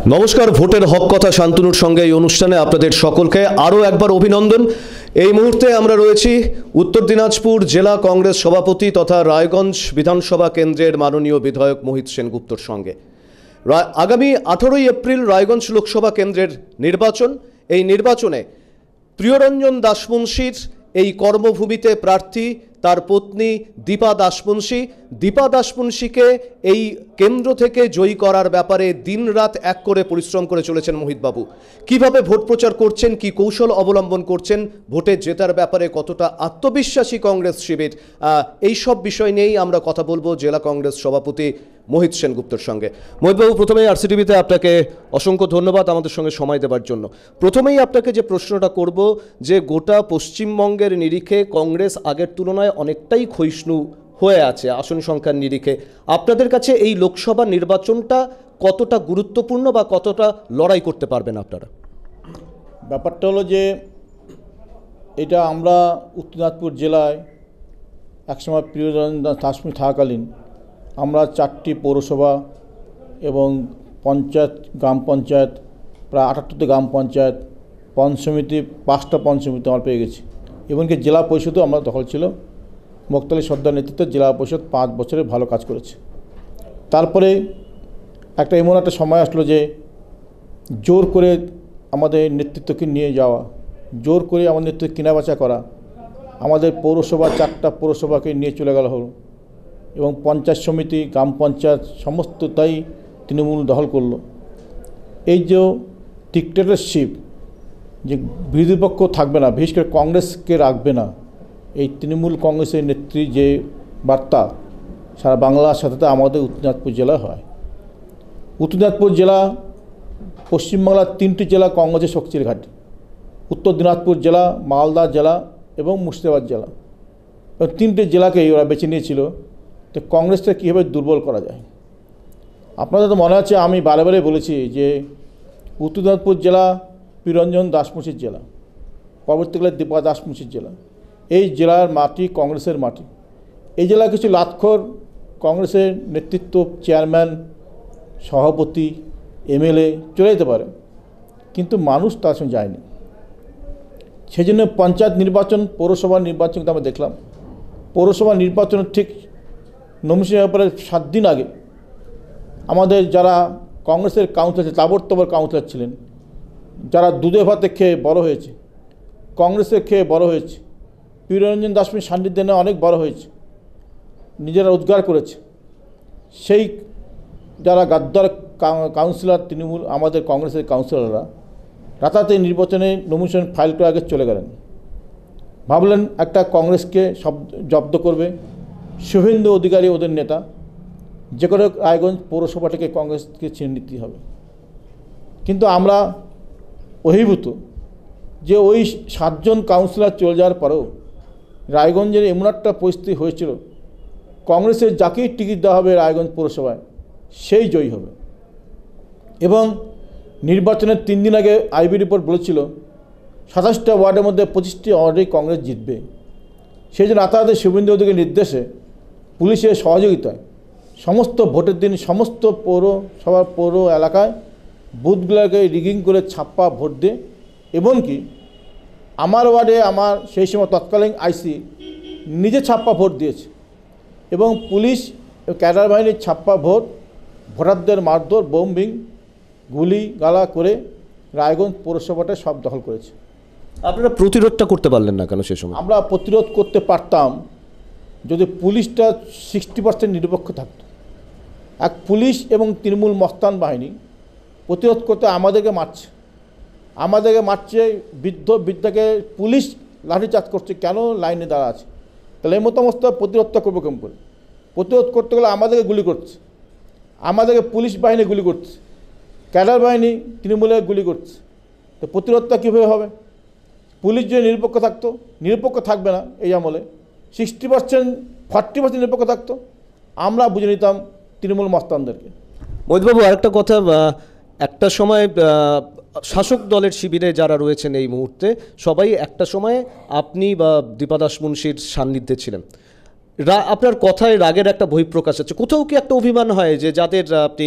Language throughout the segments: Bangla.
নমস্কার, ভোটের হক কথা শান্তনুর সঙ্গে এই অনুষ্ঠানে আপনাদের সকলকে আরও একবার অভিনন্দন। এই মুহূর্তে আমরা রয়েছি উত্তর দিনাজপুর জেলা কংগ্রেস সভাপতি তথা রায়গঞ্জ বিধানসভা কেন্দ্রের মাননীয় বিধায়ক মোহিত সেনগুপ্তর সঙ্গে। আগামী 18ই এপ্রিল রায়গঞ্জ লোকসভা কেন্দ্রের নির্বাচন। এই নির্বাচনে প্রিয়রঞ্জন দাসমুন্সির এই কর্মভূমিতে প্রার্থী তার পত্নী দীপা দাসমুন্সি। দীপা দাসমুন্সিকে এই কেন্দ্র থেকে জয়ী করার ব্যাপারে দিনরাত এক করে পরিশ্রম করে চলেছেন মোহিতবাবু। কিভাবে ভোট প্রচার করছেন, কি কৌশল অবলম্বন করছেন, ভোটে জেতার ব্যাপারে কতটা আত্মবিশ্বাসী কংগ্রেস শিবির, এই সব বিষয় নিয়েই আমরা কথা বলবো জেলা কংগ্রেস সভাপতি মোহিত সেনগুপ্তর সঙ্গে। মোহিতবাবু, প্রথমেই আরসিটিভিতে আপনাকে অসংখ্য ধন্যবাদ আমাদের সঙ্গে সময় দেওয়ার জন্য। প্রথমেই আপনাকে যে প্রশ্নটা করব, যে গোটা পশ্চিমবঙ্গের নিরিখে কংগ্রেস আগের তুলনায় অনেকটাই ক্ষয়িষ্ণু হয়ে আছে আসন সংখ্যার নিরিখে। আপনাদের কাছে এই লোকসভা নির্বাচনটা কতটা গুরুত্বপূর্ণ বা কতটা লড়াই করতে পারবেন আপনারা? ব্যাপারটা হলো যে এটা আমরা উত্তর দিনাজপুর জেলায় একসময় প্রিয়রঞ্জন দাসমুন্সি থাকাকালীন আমরা 4টি পৌরসভা এবং পঞ্চায়েত, গ্রাম পঞ্চায়েত, প্রায় 78টি গ্রাম পঞ্চায়েত, পঞ্চসমিতি, 5টা পঞ্চসমিতি আমরা পেয়ে গেছি। এমনকি জেলা পরিষদও আমরা দখল ছিল। মুক্তালী সর্দার নেতৃত্বে জেলা পরিষদ 5 বছরে ভালো কাজ করেছে। তারপরে এমন একটা সময় আসলো যে জোর করে আমাদের নেতৃত্বকে নিয়ে যাওয়া, জোর করে আমাদের নেতৃত্ব কেনাবেচা করা, আমাদের পৌরসভা 4টা পৌরসভাকে নিয়ে চলে গেল হলো এবং পঞ্চায়েত সমিতি, গ্রাম পঞ্চায়েত সমস্তটাই তৃণমূল দখল করলো। এই যে ডিক্টেটরশিপ, যে বিরোধী পক্ষ থাকবে না, বিশেষ করে কংগ্রেসকে রাখবে না, এই তৃণমূল কংগ্রেসের নেত্রী যে বার্তা সারা বাংলার সাথে আমাদের উত্তর দিনাজপুর জেলা হয়। উত্তর দিনাজপুর জেলা পশ্চিমবাংলার 3টি জেলা কংগ্রেসের শক্তির ঘাঁটি। উত্তর দিনাজপুর জেলা, মালদা জেলা এবং মুর্শিদাবাদ জেলা, এবং 3টে জেলাকেই ওরা বেছে নিয়েছিল তো কংগ্রেসটা কীভাবে দুর্বল করা যায়। আপনাদের তো মনে আছে, আমি বারে বারে বলেছি যে উত্তর দিনাজপুর জেলা প্রিয়রঞ্জন দাসমুন্সির জেলা, পরবর্তীকালে দীপা দাসমুন্সির জেলা। এই জেলার মাটি কংগ্রেসের মাটি। এই জেলায় কিছু লাতখোর কংগ্রেসের নেতৃত্ব, চেয়ারম্যান, সভাপতি, এমএলএ চলে যেতে পারে, কিন্তু মানুষ তার সঙ্গে যায়নি। সেই জন্য পঞ্চায়েত নির্বাচন, পৌরসভা নির্বাচন কিন্তু আমরা দেখলাম। পৌরসভা নির্বাচনের ঠিক নমিনেশনের ব্যাপারে 7 দিন আগে আমাদের যারা কংগ্রেসের কাউন্সিলর, তাবড়তোড় কাউন্সিলর ছিলেন, যারা দুধে ভাতে খেয়ে বড় হয়েছে, কংগ্রেসের খেয়ে বড় হয়েছে, প্রিয়রঞ্জন দাসমুন্সির সান্নিধ্যে অনেক বড় হয়েছে, নিজেরা রোজগার করেছে, সেই যারা গাদ্দার কাউন্সিলর তৃণমূল আমাদের কংগ্রেসের কাউন্সিলররা রাতারাতি নির্বাচনে নমিনেশন ফাইল করে আগে চলে গেলেন। ভাবলেন একটা কংগ্রেসকে সব জব্দ করবে। শুভেন্দু অধিকারী ওদের নেতা, যে করে রায়গঞ্জ পৌরসভাটাকে কংগ্রেসকে ছিনে নিতে হবে। কিন্তু আমরা অভিভূত যে ওই 7 জন কাউন্সিলর চলে যাওয়ার পরেও রায়গঞ্জের এমন একটা পরিস্থিতি হয়েছিল, কংগ্রেসের যাকেই টিকিট দেওয়া হবে রায়গঞ্জ পৌরসভায় সেই জয়ী হবে। এবং নির্বাচনের 3 দিন আগে আইবি রিপোর্ট বলেছিল 27টা ওয়ার্ডের মধ্যে 25টি ওয়ার্ডেই কংগ্রেস জিতবে। সেই জন্য রাতারাতি শুভেন্দু অধিকারীর নির্দেশে, পুলিশের সহযোগিতায় সমস্ত ভোটের দিন সমস্ত পৌরসভার পৌর এলাকায় বুথগুলোকে রিগিং করে ছাপ্পা ভোট দিয়ে, এমনকি আমার ওয়ার্ডে আমার সেই সময় তৎকালীন আইসি নিজে ছাপ্পা ভোট দিয়েছে এবং পুলিশ ক্যাডার বাহিনীর ছাপ্পা ভোট, ভোটারদের মারধর, বোম্বিং, গুলি গালা করে রায়গঞ্জ পৌরসভাটা সব দখল করেছে। আপনারা প্রতিরোধটা করতে পারলেন না কেন সে সময়? আমরা প্রতিরোধ করতে পারতাম যদি পুলিশটা 60% নিরপেক্ষ থাকতো। এক পুলিশ এবং তৃণমূল মস্তান বাহিনী প্রতিরোধ করতে আমাদেরকে মারছে, বৃদ্ধাকে পুলিশ লাঠিচার্জ করছে, কেন লাইনে দাঁড়া আছে। তাহলে এই মতামত প্রতিরোধটা করবো কেমন করে? প্রতিরোধ করতে গেলে আমাদেরকে গুলি করছে, আমাদেরকে পুলিশ বাহিনী গুলি করছে, ক্যাডার বাহিনী তৃণমূলের গুলি করছে। তো প্রতিরোধটা কীভাবে হবে? পুলিশ যদি নিরপেক্ষ থাকতো, নিরপেক্ষ থাকবে না এই আমলে, 60% 40% নিরপেক্ষ থাকতো, আমরা বুঝে নিতাম তৃণমূল মস্তানদেরকে। মোহিতবাবু, আরেকটা কথা, একটা সময় শাসক দলের শিবিরে যারা রয়েছেন এই মুহূর্তে সবাই একটা সময়ে আপনি বা দীপা দাসমুন্সির সান্নিধ্যে ছিলেন। আপনার কথায় রাগের একটা বহিঃপ্রকাশ আছে, কোথাও কি একটা অভিমান হয় যে যাদের আপনি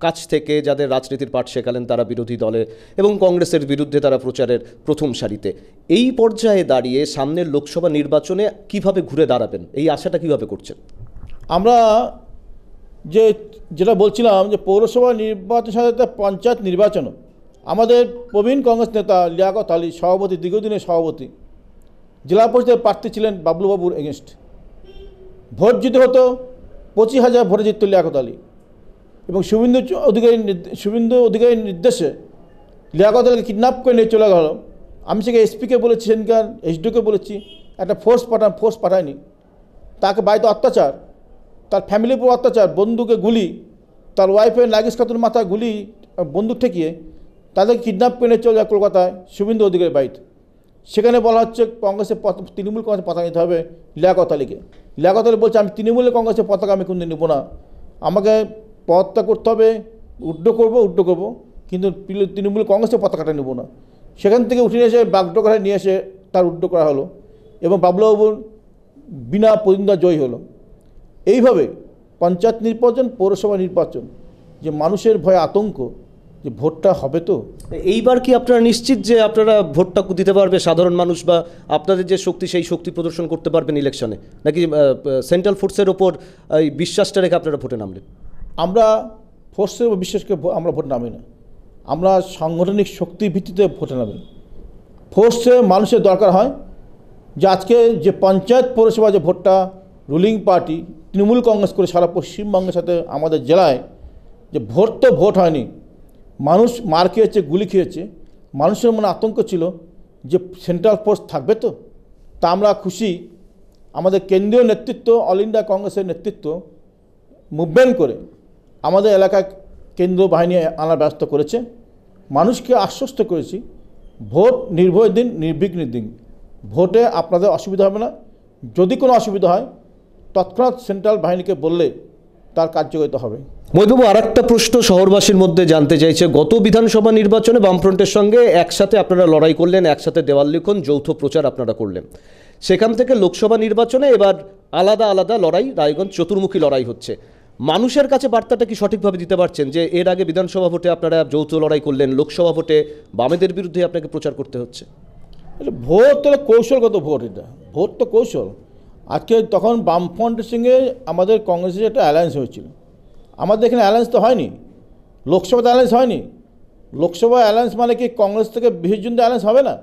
কাছ থেকে যাদের রাজনীতির পাঠ শেখালেন তারা বিরোধী দলে এবং কংগ্রেসের বিরুদ্ধে তারা প্রচারের প্রথম সারিতে, এই পর্যায়ে দাঁড়িয়ে সামনের লোকসভা নির্বাচনে কিভাবে ঘুরে দাঁড়াবেন, এই আশাটা কিভাবে করছেন? আমরা যেটা বলছিলাম যে পৌরসভা নির্বাচনের সাথে পঞ্চায়েত নির্বাচনও আমাদের প্রবীণ কংগ্রেস নেতা লিয়াকত আলী সভাপতি, দীর্ঘদিনের সভাপতি, জেলা পরিষদের প্রার্থী ছিলেন বাবলুবাবুর এগেনস্ট। ভোট জিতে হতো 25,000 ভোটে জিতত লিয়াকত আলী এবং শুভেন্দু অধিকারীর নির্দেশে লিয়াকত আলীকে কিডন্যাপ করে নিয়ে চলে গেল। আমি সেখানে এসপিকে বলেছি, সেখানকার এসডিওকে বলেছি একটা ফোর্স পাঠায়নি, তাকে বাড়িতে অত্যাচার, তার ফ্যামিলির উপর অত্যাচার, বন্দুকে গুলি, তার ওয়াইফের নাগেশ খাতুনের মাথায় গুলি, বন্দুক ঠেকিয়ে তাদেরকে কিডন্যাপ করে নিয়ে চলে যায় কলকাতায় শুভেন্দু অধিকারীর বাড়িতে। সেখানে বলা হচ্ছে তৃণমূল কংগ্রেসের পতাকা নিতে হবে লিয়াকত আলীকে। লিয়াকত আলী বলছে আমি তৃণমূলের কংগ্রেসের পতাকা আমি কোনদিন নেব না, আমাকে পদত্যাগ করতে হবে, উড্ডো করবো, কিন্তু তৃণমূল কংগ্রেসের পতাকাটা নেব না। সেখান থেকে উঠে এসে বাগডোগরায় নিয়ে এসে তার উড্ডো করা হলো এবং বাবলুবাবুর বিনা প্রতিদ্বন্দ্বিতা জয়ী হলো। এইভাবে পঞ্চায়েত নির্বাচন, পৌরসভা নির্বাচন, যে মানুষের ভয় আতঙ্ক যে ভোটটা হবে তো। এইবার কি আপনারা নিশ্চিত যে আপনারা ভোটটা দিতে পারবে সাধারণ মানুষ, বা আপনাদের যে শক্তি সেই শক্তি প্রদর্শন করতে পারবেন ইলেকশনে, নাকি সেন্ট্রাল ফোর্সের ওপর এই বিশ্বাসটা রেখে আপনারা ভোটে নামলেন? আমরা ফোর্সের উপর বিশ্বাস করে আমরা ভোট নামি না, আমরা সাংগঠনিক শক্তির ভিত্তিতে ভোটে নামি। ফোর্সে মানুষের দরকার হয় যে আজকে যে পঞ্চায়েত পৌরসভা যে ভোটটা রুলিং পার্টি তৃণমূল কংগ্রেস করে সারা পশ্চিমবঙ্গের সাথে আমাদের জেলায় যে ভোট তো ভোট হয়নি, মানুষ মার খেয়েছে, গুলি খেয়েছে, মানুষের মনে আতঙ্ক ছিল যে সেন্ট্রাল ফোর্স থাকবে তো। তা আমরা খুশি, আমাদের কেন্দ্রীয় নেতৃত্ব, অল ইন্ডিয়া কংগ্রেসের নেতৃত্ব মুভমেন্ট করে আমাদের এলাকায় কেন্দ্র বাহিনী আনার ব্যবস্থা করেছে। মানুষকে আশ্বস্ত করেছি ভোট নির্ভয় দিন, নির্বিঘ্ন দিন, ভোটে আপনাদের অসুবিধা হবে না, যদি কোনো অসুবিধা হয় তৎক্ষণাৎ সেন্ট্রাল বাহিনীকে বললে তার কার্যকারিতা হবে। মহিবাবু, আর একটা প্রশ্ন শহরবাসীর মধ্যে জানতে চাইছে, গত বিধানসভা নির্বাচনে বামফ্রন্টের সঙ্গে একসাথে আপনারা লড়াই করলেন, একসাথে দেওয়াল লিখন, যৌথ প্রচার আপনারা করলেন, সেখান থেকে লোকসভা নির্বাচনে এবার আলাদা আলাদা লড়াই, রায়গঞ্জ চতুর্মুখী লড়াই হচ্ছে। মানুষের কাছে বার্তাটা কি সঠিকভাবে দিতে পারছেন যে এর আগে বিধানসভা ভোটে আপনারা যৌথ লড়াই করলেন, লোকসভা ভোটে বামেদের বিরুদ্ধে আপনাকে প্রচার করতে হচ্ছে? ভোট তো কৌশলগত ভোট, এটা ভোট তো কৌশল। আজকে তখন বামফ্রন্টের সঙ্গে আমাদের কংগ্রেসের একটা অ্যালায়েন্স হয়েছিল, আমাদের এখানে অ্যালায়েন্স তো হয়নি, লোকসভাতে অ্যালায়েন্স হয়নি। লোকসভা অ্যালায়েন্স মানে কি কংগ্রেস থেকে বিহিত অ্যালায়েন্স হবে না?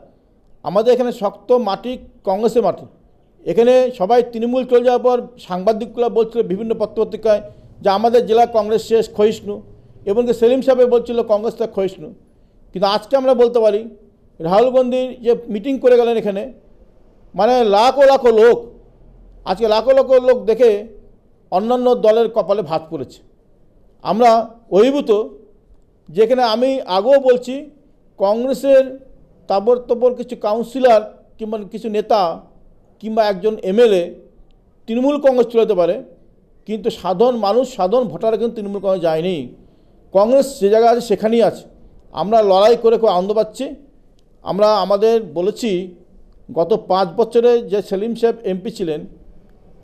আমাদের এখানে শক্ত মাটি, কংগ্রেসের মাটি। এখানে সবাই তৃণমূল চলে যাওয়ার পর সাংবাদিকগুলো বলছিল বিভিন্ন পত্রপত্রিকায় যে আমাদের জেলা কংগ্রেস শেষ, ক্ষয়িষ্ণু, এবং সেলিম সাহেব বলছিল কংগ্রেসটা ক্ষয়িষ্ণু। কিন্তু আজকে আমরা বলতে পারি রাহুল গান্ধী যে মিটিং করে গেলেন এখানে, মানে লাখো লাখো লোক, আজকে লাখো লাখো লোক দেখে অন্যান্য দলের কপালে ভাঁজ পড়েছে। আমরা অভিভূত, যেখানে আমি আগেও বলছি কংগ্রেসের তাবড় কিছু কাউন্সিলর কিংবা কিছু নেতা কিংবা একজন এমএলএ তৃণমূল কংগ্রেস চলে যেতে পারে, কিন্তু সাধারণ মানুষ, সাধারণ ভোটাররা কিন্তু তৃণমূল কংগ্রেস যায়নি। কংগ্রেস যে জায়গায় আছে সেখানেই আছে। আমরা লড়াই করে খুব আনন্দ পাচ্ছি। আমরা আমাদের বলেছি গত 5 বছরে যে সেলিম সাহেব এমপি ছিলেন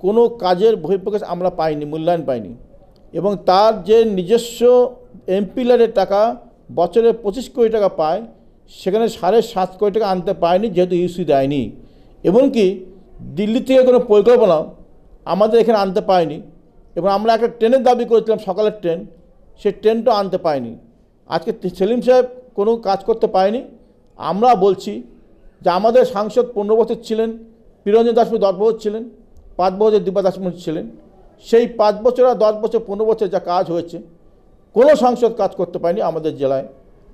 কোনো কাজের বহিঃপ্রকাশ আমরা পাইনি, মূল্যায়ন পাইনি, এবং তার যে নিজস্ব এমপি ল্যাডের টাকা বছরে 25 কোটি টাকা পায়, সেখানে 7.5 কোটি টাকা আনতে পায়নি, যেহেতু ইউসি দেয়নি। এমনকি দিল্লি থেকে কোনো পরিকল্পনা আমাদের এখানে আনতে পায়নি, এবং আমরা একটা ট্রেনের দাবি করেছিলাম, সকালের ট্রেন, সেই ট্রেনটা আনতে পায়নি। আজকে সেলিম সাহেব কোনো কাজ করতে পায়নি। আমরা বলছি যে আমাদের সাংসদ 15 বছর ছিলেন, প্রিয়রঞ্জন দাস 10 বছর ছিলেন, 5 বছর দিব্যা দাস ছিলেন। সেই 5 বছর আর 10 বছর 15 বছর যা কাজ হয়েছে কোনো সাংসদ কাজ করতে পারেনি আমাদের জেলায়।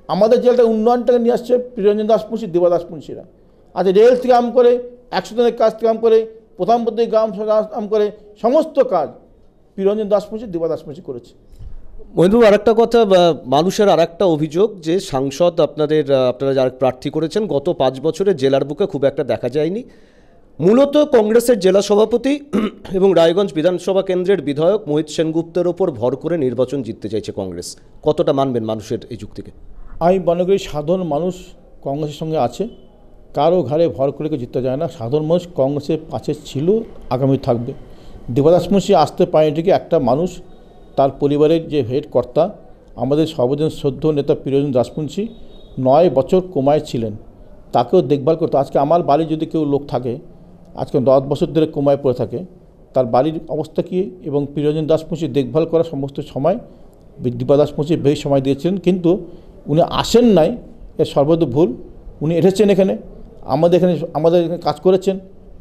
আমাদের জেলাটা উন্নয়নটাকে নিয়ে আসছে প্রিয়রঞ্জন দাস মুন্সি, দিব্যা দাস মুন্সিরা। আজ রেল থেকে আম করে 100 দিনের কাজ থেকে আম করে প্রধানমন্ত্রী গ্রাম আম করে সমস্ত কাজ প্রিয়রঞ্জন দাস মুন্সি, দিব্যা দাস মুন্সি করেছে। মহিন্দু, আরেকটা কথা, মানুষের আরেকটা অভিযোগ যে সাংসদ আপনারা যারা প্রার্থী করেছেন গত 5 বছরে জেলার বুকে খুব একটা দেখা যায়নি। মূলত কংগ্রেসের জেলা সভাপতি এবং রায়গঞ্জ বিধানসভা কেন্দ্রের বিধায়ক মোহিত সেনগুপ্তের ওপর ভর করে নির্বাচন জিততে চাইছে কংগ্রেস, কতটা মানবেন মানুষের এই যুক্তিকে? আমি মনে করি সাধারণ মানুষ কংগ্রেসের সঙ্গে আছে, কারো ঘাড়ে ভর করে জিততে যায় না। সাধারণ মানুষ কংগ্রেসের পাশে ছিল, আগামী থাকবে। দীপা দাস মুন্সি আসতে পারেনি ঠিকই, একটা মানুষ তার পরিবারের যে হেড কর্তা আমাদের সর্বজন শ্রদ্ধেয় নেতা প্রিয়জন দাসমুন্সি 9 বছর কোমায় ছিলেন, তাকেও দেখভাল করতে। আজকে আমার বাড়ি যদি কেউ লোক থাকে আজকে 10 বছর ধরে কোমায় পড়ে থাকে, তার বাড়ির অবস্থা কী, এবং প্রিয়জন দাসমুন্সি দেখভাল করা সমস্ত সময় দীপা দাসমুন্সি বেশি সময় দিয়েছিলেন, কিন্তু উনি আসেন নাই, এর সর্বত ভুল। উনি এসেছেন এখানে, আমাদের এখানে কাজ করেছেন।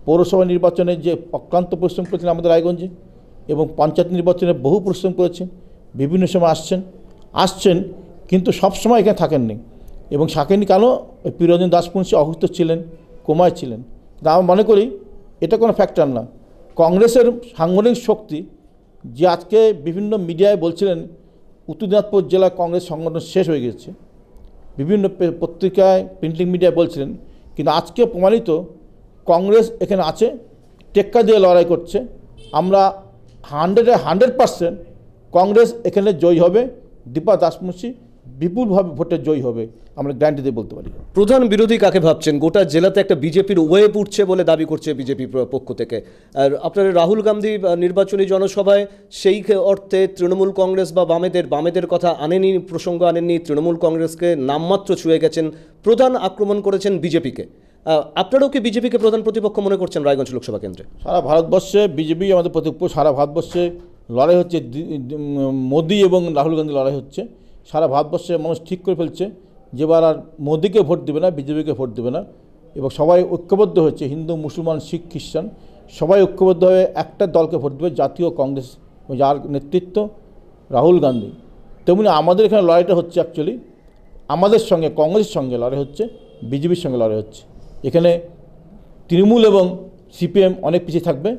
পৌরসভা নির্বাচনে যে অক্লান্ত পরিশ্রম করেছেন আমাদের রায়গঞ্জে, এবং পঞ্চায়েত নির্বাচনে বহু পরিশ্রম করেছেন, বিভিন্ন সময় আসছেন কিন্তু সব সময় এখানে থাকেননি। এবং থাকেননি কেন, প্রিয়জন দাসমুন্সি অসুস্থ ছিলেন, কোমায় ছিলেন। তা আমি মনে করি এটা কোনো ফ্যাক্টর না। কংগ্রেসের সাংগঠনিক শক্তি যে আজকে বিভিন্ন মিডিয়ায় বলছিলেন উত্তর দিনাজপুর জেলা কংগ্রেস সংগঠন শেষ হয়ে গেছে, বিভিন্ন পত্রিকায় প্রিন্টিং মিডিয়ায় বলছিলেন, কিন্তু আজকে প্রমাণিত কংগ্রেস এখানে আছে, টেক্কা দিয়ে লড়াই করছে। আমরা 100% কংগ্রেস এখানে জয়ী হবে, দীপা দাসমুন্সি বিপুলভাবে ভোটে জয়ী হবে, আমরা গ্যারান্টি দিয়ে বলতে পারি। প্রধান বিরোধী কাকে ভাবছেন? গোটা জেলাতে একটা বিজেপির ওয়েভ উঠছে বলে দাবি করছে বিজেপি পক্ষ থেকে। আর আপনার রাহুল গান্ধী নির্বাচনী জনসভায় সেই অর্থে তৃণমূল কংগ্রেস বা বামেদের কথা প্রসঙ্গ আনেননি, তৃণমূল কংগ্রেসকে নামমাত্র ছুঁয়ে গেছেন, প্রধান আক্রমণ করেছেন বিজেপিকে। আপনারাও কি বিজেপিকে প্রধান প্রতিপক্ষ মনে করছেন রায়গঞ্জ লোকসভা কেন্দ্রে? সারা ভারতবর্ষে বিজেপি আমাদের প্রতিপক্ষ, সারা ভারতবর্ষে লড়াই হচ্ছে, মোদি এবং রাহুল গান্ধী লড়াই হচ্ছে। সারা ভারতবর্ষে মানুষ ঠিক করে ফেলছে যে এবার আর মোদিকে ভোট দেবে না, বিজেপিকে ভোট দেবে না, এবং সবাই ঐক্যবদ্ধ হচ্ছে, হিন্দু মুসলমান শিখ খ্রিস্টান সবাই ঐক্যবদ্ধ হয়ে একটা দলকে ভোট দেবে, জাতীয় কংগ্রেস, যার নেতৃত্ব রাহুল গান্ধী। তেমনি আমাদের এখানে লড়াইটা হচ্ছে অ্যাকচুয়ালি আমাদের সঙ্গে, কংগ্রেসের সঙ্গে লড়াই হচ্ছে, বিজেপির সঙ্গে লড়াই হচ্ছে। এখানে তৃণমূল এবং সিপিএম অনেক পিছিয়ে থাকবে,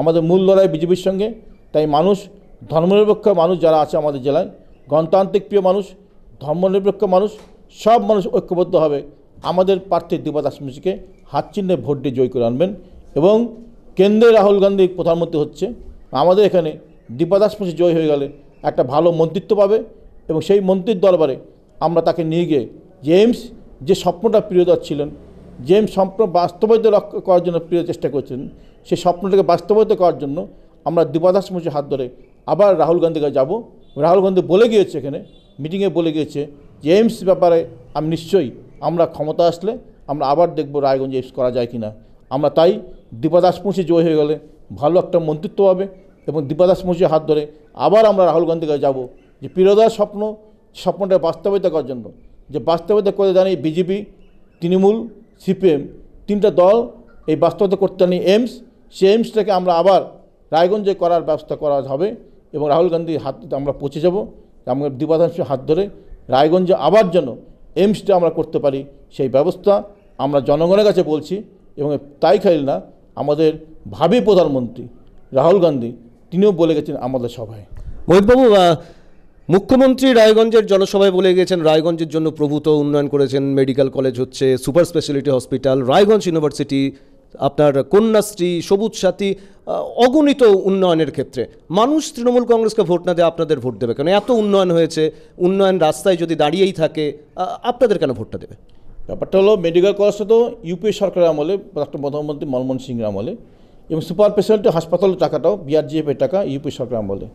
আমাদের মূল লড়াই বিজেপির সঙ্গে। তাই মানুষ, ধর্মনিরপেক্ষ মানুষ যারা আছে আমাদের জেলায়, গণতান্ত্রিক প্রিয় মানুষ, ধর্মনিরপেক্ষ মানুষ, সব মানুষ ঐক্যবদ্ধ হবে আমাদের প্রার্থী দীপা দাসমুন্সিকে হাত চিহ্নে ভোট দিয়ে জয় করে আনবেন। এবং কেন্দ্রে রাহুল গান্ধী প্রধানমন্ত্রী হচ্ছে, আমাদের এখানে দীপা দাসমুন্সি জয় হয়ে গেলে একটা ভালো মন্ত্রিত্ব পাবে, এবং সেই মন্ত্রীর দরবারে আমরা তাকে নিয়ে গিয়ে জেমস যে স্বপ্নটা প্রিয়দর ছিলেন, জেমস স্বপ্ন বাস্তবায়িত করার জন্য প্রিয় চেষ্টা করেছিলেন, সেই স্বপ্নটাকে বাস্তবায়িত করার জন্য আমরা দীপা দাসমুন্সির হাত ধরে আবার রাহুল গান্ধীর কাছে যাব। রাহুল গান্ধী বলে গিয়েছে, এখানে মিটিংয়ে বলে গিয়েছে যে এইমস ব্যাপারে আমি নিশ্চয়ই, আমরা ক্ষমতা আসলে আমরা আবার দেখব রায়গঞ্জে এইমস করা যায় কিনা। আমরা তাই দীপা দাসমুন্সি জয় হয়ে গেলে ভালো একটা মন্ত্রিত্ব হবে, এবং দীপা দাসমুন্সির হাত ধরে আবার আমরা রাহুল গান্ধীর কাছে যাব, যে প্রিয়দার স্বপ্নটা বাস্তবায়িত করার জন্য, যে বাস্তবায়িত করে জানি বিজেপি, তৃণমূল, সিপিএম তিনটা দল এই বাস্তবায়িত করতে জানি এইমস, সেই এইমসটাকে আমরা আবার রায়গঞ্জে করার ব্যবস্থা করা হবে, এবং রাহুল গান্ধীর হাত আমরা পৌঁছে যাব। আমরা দীপা দাসমুন্সির হাত ধরে রায়গঞ্জে আবার যেন এইমসটা আমরা করতে পারি, সেই ব্যবস্থা আমরা জনগণের কাছে বলছি। এবং তাই খাইল না, আমাদের ভাবি প্রধানমন্ত্রী রাহুল গান্ধী তিনিও বলে গেছেন আমাদের সভায়। মোহিতবাবু, মুখ্যমন্ত্রী রায়গঞ্জের জনসভায় বলে গিয়েছেন রায়গঞ্জের জন্য প্রভূত উন্নয়ন করেছেন, মেডিকেল কলেজ হচ্ছে, super speciality hospital, Raiganj university, আপনার কন্যাশ্রী, সবুজ সাথী, অগণিত উন্নয়নের ক্ষেত্রে মানুষ তৃণমূল কংগ্রেসকে ভোট না দিয়ে আপনাদের ভোট দেবে কেন? এত উন্নয়ন হয়েছে, উন্নয়ন রাস্তায় যদি দাঁড়িয়েই থাকে, আপনাদের কেন ভোটটা দেবে? ব্যাপারটা হলো, মেডিকেল কলেজটা তো ইউপি সরকারের আমলে, প্রধানমন্ত্রী মনমোহন সিংয়ের আমলে, এবং সুপার স্পেশালিটি হাসপাতালের টাকাটাও বিআরজিএফের টাকা, ইউপি সরকারের আমলে,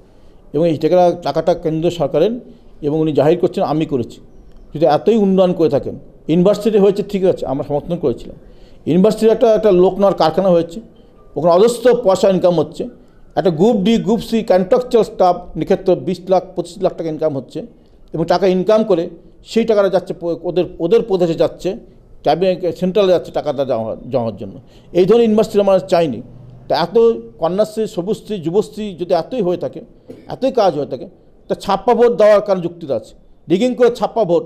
এবং এই টাকাটা কেন্দ্র সরকারের, এবং উনি জাহির করছেন আমি করেছি। যদি এতই উন্নয়ন করে থাকেন, ইউনিভার্সিটি হয়েছে ঠিক আছে, আমরা সমর্থন করেছিলাম, ইউনিভার্সিটির একটা লোক নেওয়ার কারখানা হয়েছে, ওখানে অজস্র পয়সা ইনকাম হচ্ছে, একটা group D group C contractual staff নিক্ষেত্র 20 লাখ 25 লাখ টাকা ইনকাম হচ্ছে, এবং টাকা ইনকাম করে সেই টাকাটা যাচ্ছে ওদের প্রদেশে যাচ্ছে, সেন্ট্রালে যাচ্ছে টাকাটা জমার জন্য। এই ধরনের ইউনিভার্সিটি আমরা চাইনি। তা এত কন্যাশ্রী, সবুজশ্রী, যুবশ্রী যদি এতই হয়ে থাকে, এতই কাজ হয়ে থাকে, তা ছাপ্পা ভোট দেওয়ার কারণ যুক্তিটা আছে। রিগিং করে ছাপ্পা ভোট,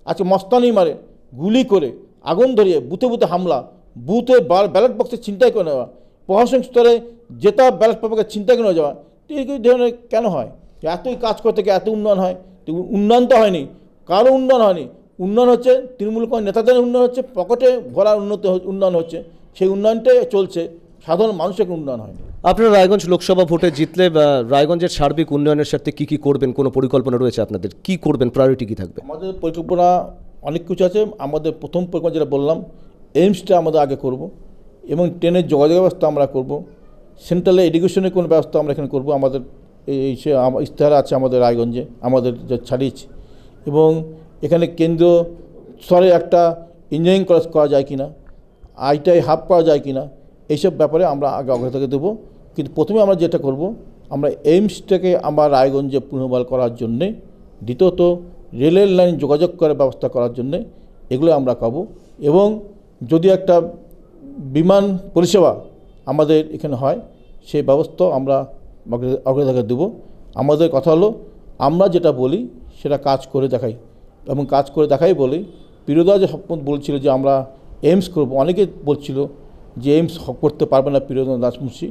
আজকে মস্তানি মারে, গুলি করে, আগুন ধরিয়ে, বুথে বুথে হামলা, বুথে ব্যালট বক্সে ছিনতাই করে নেওয়া, প্রশাসনিক স্তরে জেতা ব্যালট পেপারকে ছিনতাই করে যাওয়া, এই ধরনের কেন হয়? এতই কাজ করতে গিয়ে এত উন্নয়ন হয়? উন্নয়ন তো হয়নি, কারো উন্নয়ন হয়নি। উন্নয়ন হচ্ছে তৃণমূল নেতাদের উন্নয়ন হচ্ছে, পকেটে ভরা উন্নয়ন হচ্ছে, সেই উন্নয়নটাই চলছে, সাধারণ মানুষের উন্নয়ন হয়নি। আপনারা রায়গঞ্জ লোকসভা ভোটে জিতলে রায়গঞ্জের সার্বিক উন্নয়নের সাথে কী করবেন, কোনো পরিকল্পনা রয়েছে আপনাদের? কী করবেন, প্রায়োরিটি কী থাকবে? আমাদের পরিকল্পনা অনেক কিছু আছে। আমাদের প্রথম পরিকল্পনা যেটা বললাম, এইমসটা আমাদের আগে করব, এবং ট্রেনের যোগাযোগ ব্যবস্থা আমরা করব, সেন্ট্রালে এডুকেশনের কোনো ব্যবস্থা আমরা এখানে করব। আমাদের এই সে ইশতেহার আছে আমাদের রায়গঞ্জে, আমাদের যে ছাড়িয়েছে, এবং এখানে কেন্দ্র স্তরে একটা ইঞ্জিনিয়ারিং কলেজ করা যায় কিনা, আইটিআই হাব করা যায় কিনা, এইসব ব্যাপারে আমরা আগে অগ্রাধিকার দেবো। কিন্তু প্রথমে আমরা যেটা করব, আমরা এইমসটাকে আমরা রায়গঞ্জে পুনর্বহাল করার জন্যে, দ্বিতীয়ত রেলের লাইন যোগাযোগ করার ব্যবস্থা করার জন্যে এগুলো আমরা পাবো। এবং যদি একটা বিমান পরিষেবা আমাদের এখানে হয়, সেই ব্যবস্থা আমরা অগ্রাধিকার দেব। আমাদের কথা হলো, আমরা যেটা বলি সেটা কাজ করে দেখাই, এবং কাজ করে দেখাই বলি। প্রিয়দা যে স্বপ্ন বলছিল যে আমরা এইমস করব, অনেকে বলছিল যে এইমস করতে পারবে না প্রিয়দা দাসমুন্সি,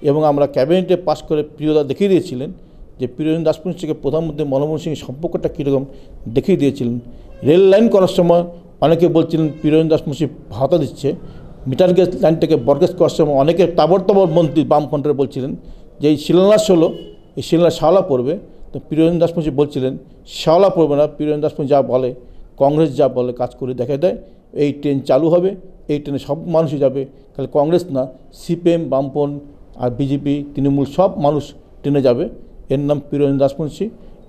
এবং আমরা ক্যাবিনেটে পাস করে প্রিয়দা দেখিয়ে দিয়েছিলেন যে প্রিয়দা দাসমুন্সিকে প্রধানমন্ত্রী মনমোহন সিংয়ের সম্পর্কটা কীরকম দেখিয়ে দিয়েছিলেন। রেল লাইন করার সময় অনেকে বলছিলেন প্রিয়দা দাসমুন্সি ভাতা দিচ্ছে, মিটার গেজ লাইনটাকে বরগেজ করার সময় অনেকে তাবর মন্ত্রী বামফ্রন্টের বলছিলেন যে এই শিলান্যাস হলো, এই শিলান্যাস শাওলা পড়বে। তো প্রিয়রঞ্জন দাসমুন্সি বলছিলেন শাওলা পড়বে না, প্রিয়রঞ্জন দাসমুন্সি যা বলে, কংগ্রেস যা বলে কাজ করে দেখা দেয়। এই ট্রেন চালু হবে, এই ট্রেনে সব মানুষই যাবে, খালি কংগ্রেস না, সিপিএম, বামপন আর বিজেপি, তৃণমূল সব মানুষ ট্রেনে যাবে। এর নাম প্রিয়রঞ্জন দাসমুন্সি,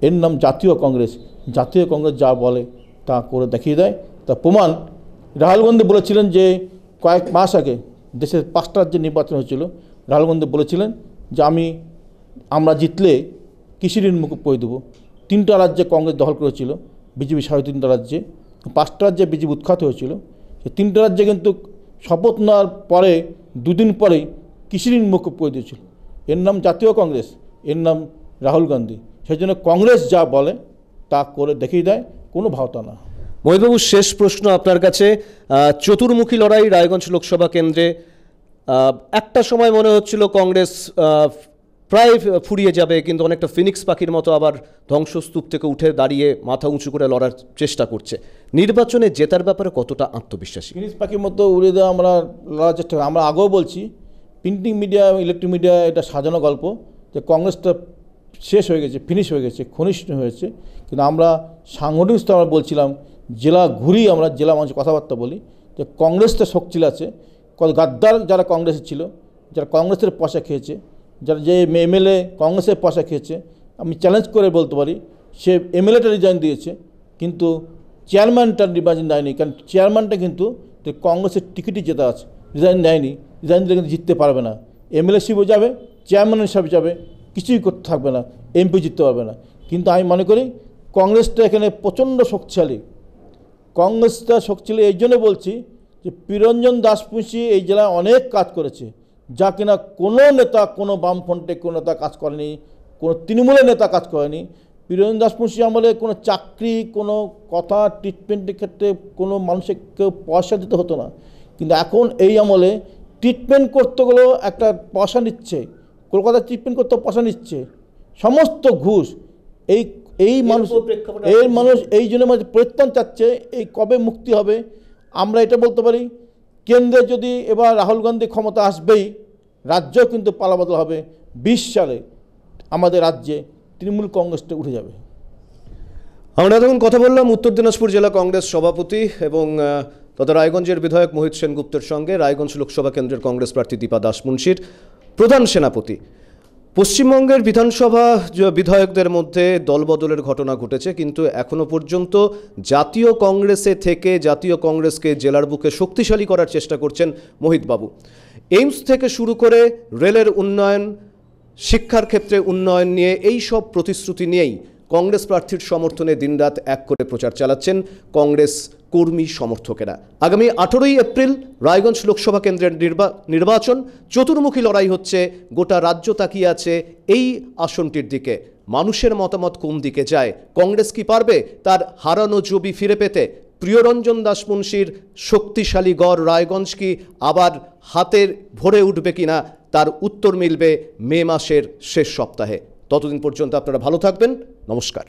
এর নাম জাতীয় কংগ্রেস। জাতীয় কংগ্রেস যা বলে তা করে দেখিয়ে দেয়। তা প্রমাণ রাহুল গান্ধী বলেছিলেন যে কয়েক মাস আগে দেশের 5টা রাজ্যে নির্বাচন হয়েছিল, রাহুল গান্ধী বলেছিলেন যে আমরা জিতলে কৃষি ঋণ মুকুব করে দেবো। 3টা রাজ্যে কংগ্রেস দখল করেছিল, বিজেপি 3.5টা রাজ্যে, 5টা রাজ্যে বিজেপি উৎখাত হয়েছিল। সেই 3টা রাজ্যে কিন্তু শপথ নেওয়ার পরে 2 দিন পরেই কৃষি ঋণ মুকুব করে দিয়েছিল। এর নাম জাতীয় কংগ্রেস, এর নাম রাহুল গান্ধী। সেই জন্য কংগ্রেস যা বলে তা করে দেখিয়ে দেয়, কোনো ভাওতা না। মহিতবাবু, শেষ প্রশ্ন আপনার কাছে। চতুর্মুখী লড়াই রায়গঞ্জ লোকসভা কেন্দ্রে, একটা সময় মনে হচ্ছিল কংগ্রেস প্রায় ফুরিয়ে যাবে, কিন্তু অনেকটা ফিনিক্স পাখির মতো আবার ধ্বংসস্তূপ থেকে উঠে দাঁড়িয়ে মাথা উঁচু করে লড়ার চেষ্টা করছে। নির্বাচনে জেতার ব্যাপারে কতটা আত্মবিশ্বাসী? ফিনিক্স পাখির মতো উড়ে দেওয়া আমরা লড়ার চেষ্টা করি। আমরা আগেও বলছি, প্রিন্টিং মিডিয়া, ইলেকট্রিক মিডিয়া এটা সাজানো গল্প যে কংগ্রেসটা শেষ হয়ে গেছে, ফিনিশ হয়ে গেছে, ঘনিষ্ঠ হয়েছে। কিন্তু আমরা সাংগঠনিক স্তরে আমরা বলছিলাম, জেলা ঘুরি, আমরা জেলা মানুষের কথাবার্তা বলি যে কংগ্রেসটা শক্তিশালী আছে। গাদ্দার যারা কংগ্রেসে ছিল, যারা কংগ্রেসের পয়সা খেয়েছে, যারা যে এমএলএ কংগ্রেসের পয়সা খেয়েছে, আমি চ্যালেঞ্জ করে বলতে পারি সে এমএলএটা রিজাইন দিয়েছে, কিন্তু চেয়ারম্যানটা নির্বাচন দেয়নি। কারণ চেয়ারম্যানটা কিন্তু কংগ্রেসের টিকিটই জেতা আছে, রিজাইন দেয়নি। রিজাইন দিলে কিন্তু জিততে পারবে না, এমএলএশিপও যাবে, চেয়ারম্যান হিসাবে যাবে, কিছুই করতে থাকবে না, এমপি জিততে পারবে না। কিন্তু আমি মনে করি কংগ্রেসটা এখানে প্রচণ্ড শক্তিশালী। কংগ্রেসটা শক্তিশালী এই জন্য বলছি যে প্রিয়রঞ্জন দাসমুন্সি এই জেলায় অনেক কাজ করেছে, যা কিনা কোনো নেতা, কোনো বামফ্রন্টে কোনো নেতা কাজ করেনি, কোনো তৃণমূলের নেতা কাজ করেনি। প্রিয়রঞ্জন দাসমুন্সি আমলে কোনো চাকরি, কোনো কথা, ট্রিটমেন্টের ক্ষেত্রে কোনো মানুষের কেউ পয়সা দিতে হতো না। কিন্তু এখন এই আমলে ট্রিটমেন্ট করতে গেলেও একটা পয়সা নিচ্ছে, কলকাতায় ট্রিটমেন্ট করতে পয়সা নিচ্ছে, সমস্ত ঘুষ। এই মানুষ এই জন্য পরিত্রাণ চাচ্ছে। এই কবে মুক্তি হবে আমরা এটা বলতে পারি। কেন্দ্রে যদি এবার রাহুল গান্ধী ক্ষমতা আসবেই, রাজ্য কিন্তু পালাবদল হবে। 20 সালে আমাদের রাজ্যে তৃণমূল কংগ্রেসটা উঠে যাবে। আমরা তখন কথা বললাম উত্তর দিনাজপুর জেলা কংগ্রেস সভাপতি এবং তথা রায়গঞ্জের বিধায়ক মোহিত সেনগুপ্তের সঙ্গে রায়গঞ্জ লোকসভা কেন্দ্রের কংগ্রেস প্রার্থী দীপা দাসমুন্সির প্রধান সেনাপতি। পশ্চিমবঙ্গের বিধানসভা বিধায়কদের মধ্যে দলবদলের ঘটনা ঘটেছে, কিন্তু এখনো পর্যন্ত জাতীয় কংগ্রেসে থেকে জাতীয় কংগ্রেসকে জেলার বুকে শক্তিশালী করার চেষ্টা করছেন মোহিতবাবু। এইমস থেকে শুরু করে রেলের উন্নয়ন, শিক্ষার ক্ষেত্রে উন্নয়ন নিয়ে এই সব প্রতিশ্রুতি নিয়েই কংগ্রেস প্রার্থীর সমর্থনে দিনরাত এক করে প্রচার চালাচ্ছেন কংগ্রেস কর্মী সমর্থকেরা। আগামী 18ই এপ্রিল রায়গঞ্জ লোকসভা কেন্দ্রের নির্বাচন। চতুর্মুখী লড়াই হচ্ছে, গোটা রাজ্য তাকিয়ে আছে এই আসনটির দিকে। মানুষের মতামত কোন দিকে যায়? কংগ্রেস কি পারবে তার হারানো জবি ফিরে পেতে? প্রিয়রঞ্জন দাসমুন্সির শক্তিশালী গড় রায়গঞ্জ কি আবার হাতের ভরে উঠবে কিনা, তার উত্তর মিলবে মে মাসের শেষ সপ্তাহে। ততদিন পর্যন্ত আপনারা ভালো থাকবেন। নমস্কার।